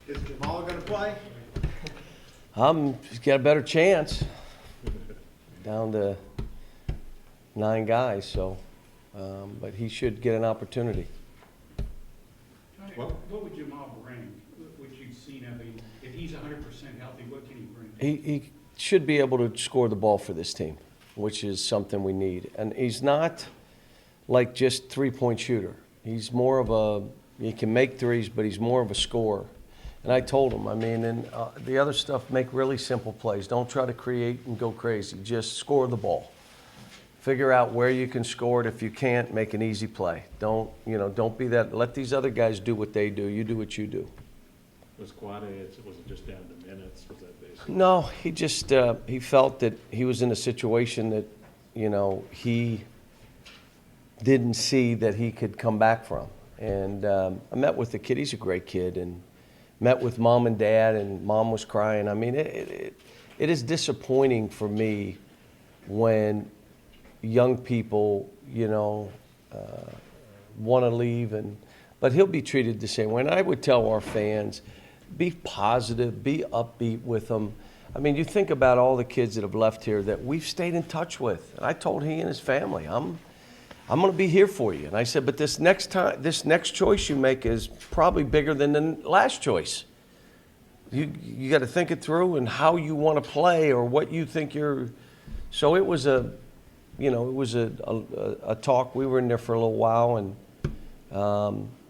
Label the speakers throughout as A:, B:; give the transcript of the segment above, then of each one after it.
A: Is Jamal going to play?
B: He's got a better chance. Down to 9 guys, so, but he should get an opportunity.
C: What would Jamal bring, what you've seen of him? If he's 100% healthy, what can he bring?
B: He should be able to score the ball for this team, which is something we need. And he's not like just three-point shooter. He's more of he can make threes, but he's more of a scorer. And I told him, I mean, and the other stuff, make really simple plays. Don't try to create and go crazy. Just score the ball. Figure out where you can score it. If you can't, make an easy play. Don't be that. Let these other guys do what they do. You do what you do.
D: Was Quade, was it just down to minutes? Was that basically?
B: No, he just, he felt that he was in a situation that, he didn't see that he could come back from. And I met with the kid. He's a great kid. And met with mom and dad, and mom was crying. I mean, it is disappointing for me when young people, want to leave, but he'll be treated the same way. And I would tell our fans, be positive, be upbeat with them. I mean, you think about all the kids that have left here that we've stayed in touch with. And I told he and his family, I'm going to be here for you. And I said, but this next choice you make is probably bigger than the last choice. You got to think it through and how you want to play or what you think you're. So it was a talk. We were in there for a little while, and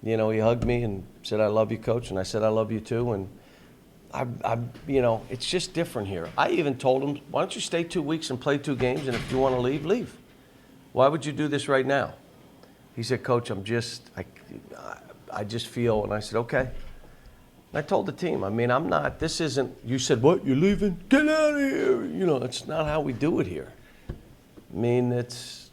B: he hugged me and said, "I love you, Coach," and I said, "I love you too." And it's just different here. I even told him, "Why don't you stay 2 weeks and play 2 games, and if you want to leave, leave. Why would you do this right now?" He said, "Coach, I just feel," and I said, "Okay." And I told the team, I mean, this isn't, you said, "What, you're leaving? Get out of here." It's not how we do it here. I mean, it's,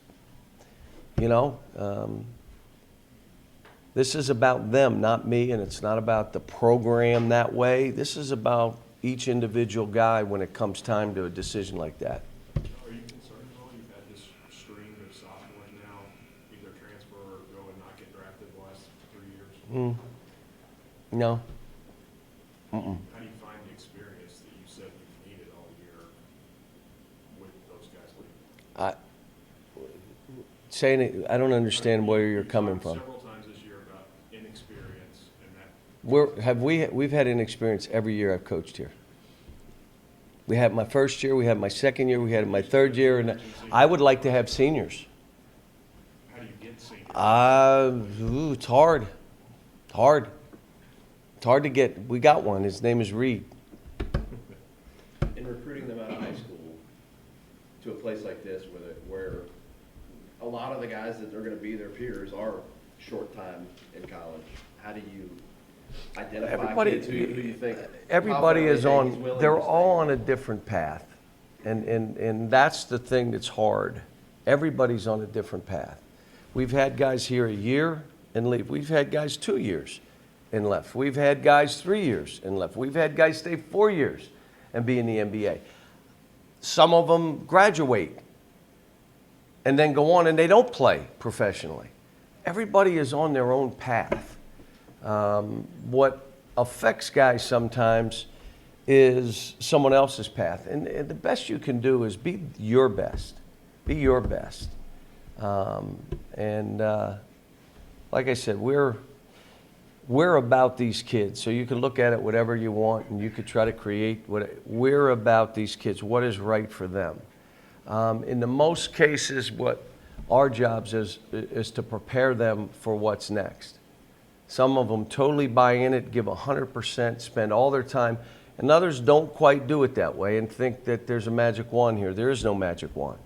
B: this is about them, not me, and it's not about the program that way. This is about each individual guy when it comes time to a decision like that.
E: Are you concerned at all? You've had this stream of sophomores now either transfer or go and not get drafted the last 3 years?
B: No.
E: How do you find the experience that you said you've needed all year with those guys leaving?
B: I don't understand where you're coming from.
E: Several times this year about inexperience and that.
B: We've had inexperience every year I've coached here. We had my first year, we had my second year, we had my third year, and I would like to have seniors.
E: How do you get seniors?
B: It's hard. It's hard to get. We got one. His name is Reed.
F: In recruiting them out of high school to a place like this where a lot of the guys that are going to be their peers are short time in college, how do you identify kids who you think?
B: Everybody is on,
F: willing
B: they're
F: to stay?
B: all on a different path. And that's the thing that's hard. Everybody's on a different path. We've had guys here a year and leave. We've had guys 2 years and left. We've had guys 3 years and left. We've had guys stay 4 years and be in the NBA. Some of them graduate and then go on and they don't play professionally. Everybody is on their own path. What affects guys sometimes is someone else's path. And the best you can do is be your best. Be your best. Like I said, we're about these kids. So you can look at it whatever you want, and you could try to create we're about these kids. What is right for them? In the most cases, what our jobs is to prepare them for what's next. Some of them totally buy in it, give 100%, spend all their time, and others don't quite do it that way and think that there's a magic wand here. There is no magic wand.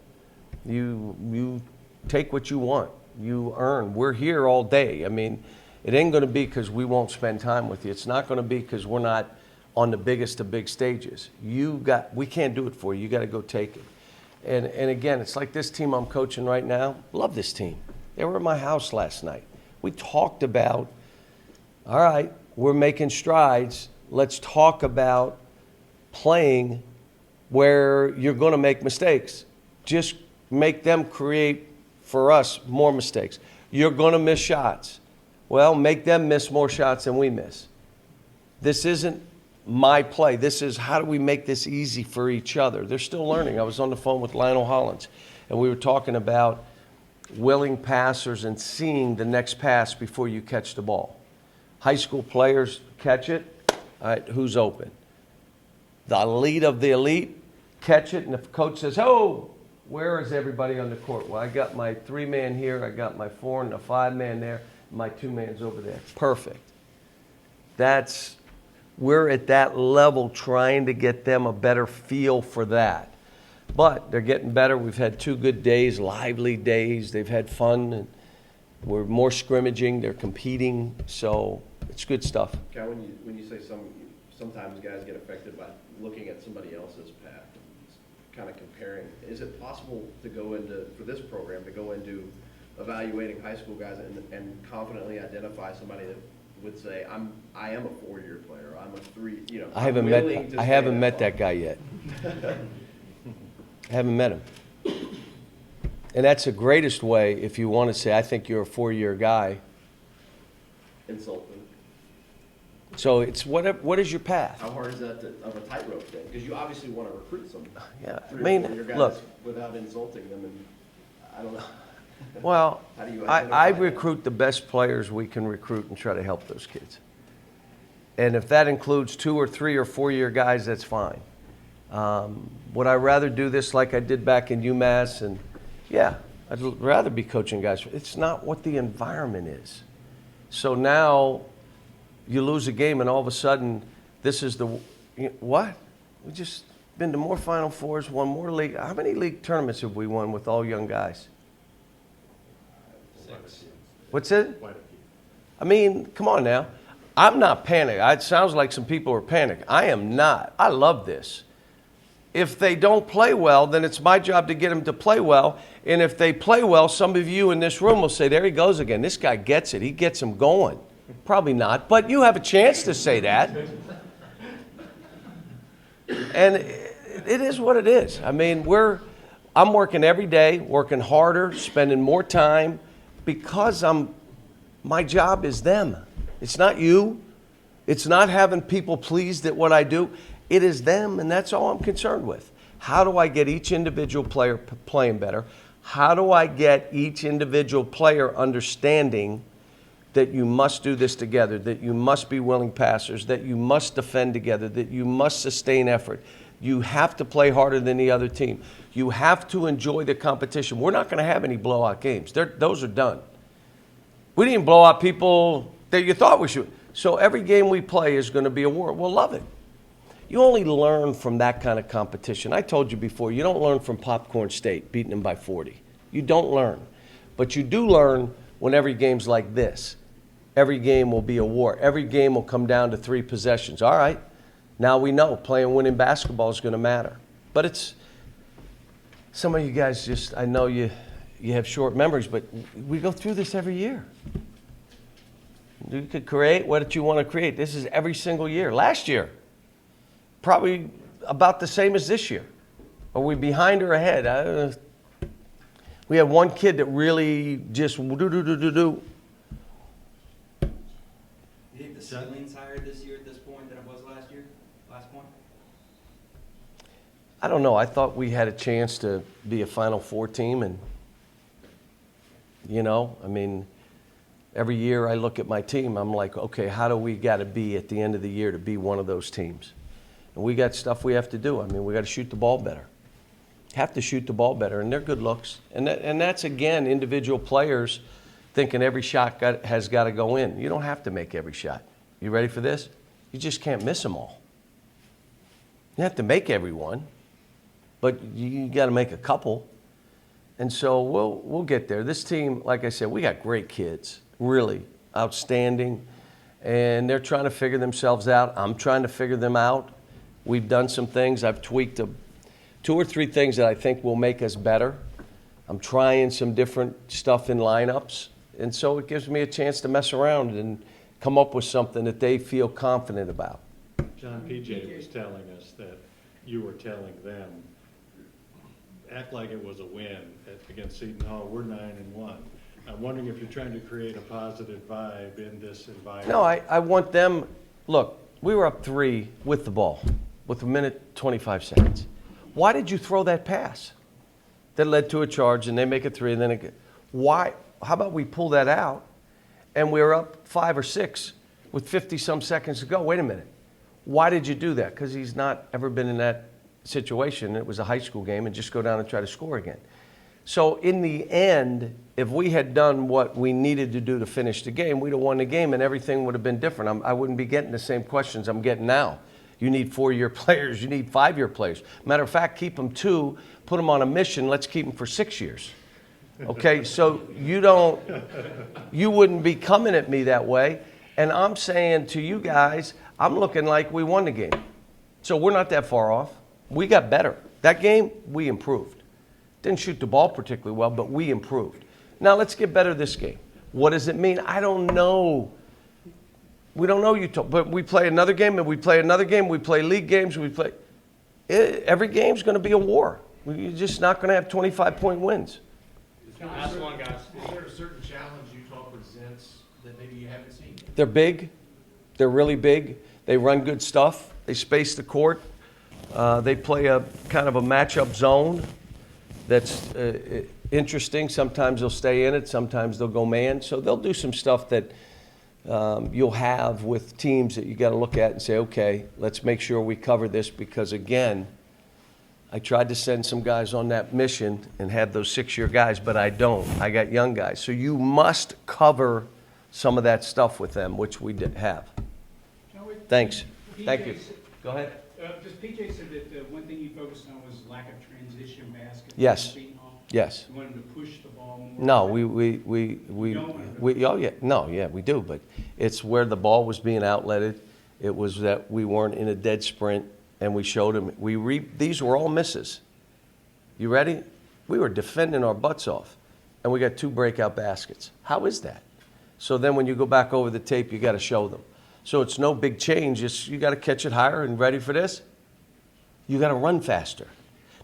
B: You take what you want. You earn. We're here all day. I mean, it ain't going to be because we won't spend time with you. It's not going to be because we're not on the biggest of big stages. We can't do it for you. You got to go take it. And again, it's like this team I'm coaching right now. Love this team. They were at my house last night. We talked about, all right, we're making strides. Let's talk about playing where you're going to make mistakes. Just make them create, for us, more mistakes. You're going to miss shots. Well, make them miss more shots than we miss. This isn't my play. This is how do we make this easy for each other. They're still learning. I was on the phone with Lionel Hollins, and we were talking about willing passers and seeing the next pass before you catch the ball. High school players catch it. All right, who's open? The elite of the elite catch it, and if the coach says, oh, where is everybody on the court? Well, I got my 3-man here, I got my 4 and a 5-man there, my 2-man's over there. Perfect. We're at that level trying to get them a better feel for that. But they're getting better. We've had 2 good days, lively days. They've had fun, and we're more scrimmaging. They're competing, so it's good stuff.
F: Cal, when you say sometimes guys get affected by looking at somebody else's path, kind of comparing, is it possible to go into, for this program, to go into evaluating high school guys and confidently identify somebody that would say, I am a 4-year player, I'm a 3, you know.
B: I haven't met that guy yet. I haven't met him. And that's the greatest way if you want to say, I think you're a 4-year guy.
F: Insult them.
B: So it's what is your path?
F: How hard is that of a tightrope thing? Because you obviously want to recruit some
B: Yeah, I
F: 3 or
B: mean,
F: 4-year guys
B: look.
F: without insulting them, and I don't know.
B: Well,
F: How do you
B: I
F: identify that?
B: recruit the best players we can recruit and try to help those kids. And if that includes 2 or 3 or 4-year guys, that's fine. Would I rather do this like I did back in UMass? And yeah, I'd rather be coaching guys. It's not what the environment is. So now you lose a game and all of a sudden this is what? We just been to more Final Fours, won more league. How many league tournaments have we won with all young guys?
F: 6.
B: What's it?
D: Quite a few.
B: I mean, come on now. I'm not panicked. It sounds like some people are panicked. I am not. I love this. If they don't play well, then it's my job to get them to play well. And if they play well, some of you in this room will say, there he goes again. This guy gets it. He gets them going. Probably not, but you have a chance to say that. And it is what it is. I mean, I'm working every day, working harder, spending more time because my job is them. It's not you. It's not having people pleased at what I do. It is them, and that's all I'm concerned with. How do I get each individual player playing better? How do I get each individual player understanding that you must do this together, that you must be willing passers, that you must defend together, that you must sustain effort. You have to play harder than the other team. You have to enjoy the competition. We're not going to have any blowout games. Those are done. We didn't blow out people that you thought we should. So every game we play is going to be a war. We'll love it. You only learn from that kind of competition. I told you before, you don't learn from Popcorn State, beating them by 40. You don't learn. But you do learn when every game's like this. Every game will be a war. Every game will come down to 3 possessions. All right, now we know playing winning basketball is going to matter. But it's, some of you guys just, I know you have short memories, but we go through this every year. You could create what you want to create. This is every single year. Last year, probably about the same as this year. Are we behind or ahead? We had one kid that really just do.
A: Do you think the ceiling's higher this year at this point than it was last year? Last point?
B: I don't know. I thought we had a chance to be a Final Four team, and I mean, every year I look at my team, I'm like, okay, how do we got to be at the end of the year to be one of those teams? And we got stuff we have to do. I mean, we got to shoot the ball better. Have to shoot the ball better, and they're good looks. And that's, again, individual players thinking every shot has got to go in. You don't have to make every shot. You ready for this? You just can't miss them all. You have to make every one, but you got to make a couple. And so we'll get there. This team, like I said, we got great kids, really outstanding, and they're trying to figure themselves out. I'm trying to figure them out. We've done some things. I've tweaked 2 or 3 things that I think will make us better. I'm trying some different stuff in lineups, and so it gives me a chance to mess around and come up with something that they feel confident about.
D: John, PJ was telling us that you were telling them, act like it was a win against Seton Hall. We're 9-1. I'm wondering if you're trying to create a positive vibe in this environment.
B: No, I want them, look, We were up 3 with the ball, with 1:25. Why did you throw that pass? That led to a charge, and they make it 3, and then why? How about we pull that out, and we're up 5 or 6 with 50-some seconds to go? Wait a minute. Why did you do that? Because he's not ever been in that situation. It was a high school game, and just go down and try to score again. So in the end, if we had done what we needed to do to finish the game, we'd have won the game, and everything would have been different. I wouldn't be getting the same questions I'm getting now. You need 4-year players. You need 5-year players. Matter of fact, keep them 2, put them on a mission. Let's keep them for 6 years. Okay, so you wouldn't be coming at me that way. And I'm saying to you guys, I'm looking like we won the game. So we're not that far off. We got better. That game, we improved. Didn't shoot the ball particularly well, but we improved. Now let's get better this game. What does it mean? I don't know. We don't know, Utah, but we play another game, and we play another game. We play league games. Every game's going to be a war. You're just not going to have 25-point wins.
G: Last one, guys.
E: Is there a certain challenge Utah presents that maybe you haven't seen?
B: They're big. They're really big. They run good stuff. They space the court. They play a kind of a matchup zone that's interesting. Sometimes they'll stay in it. Sometimes they'll go man. So they'll do some stuff that you'll have with teams that you got to look at and say, okay, let's make sure we cover this, because, again, I tried to send some guys on that mission and have those 6-year guys, but I don't. I got young guys. So you must cover some of that stuff with them, which we have. Thanks. Thank you. Go ahead.
C: Just PJ said that one thing you focused on was lack of transition baskets.
B: Yes. Yes.
C: You want him to push the ball more?
B: No, we do, but it's where the ball was being outletted. It was that we weren't in a dead sprint, and we showed them. These were all misses. You ready? We were defending our butts off, and we got 2 breakout baskets. How is that? So then when you go back over the tape, you got to show them. So it's no big change. You got to catch it higher, and ready for this? You got to run faster.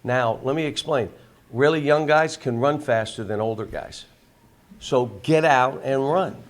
B: Now, let me explain. Really young guys can run faster than older guys. So get out and run.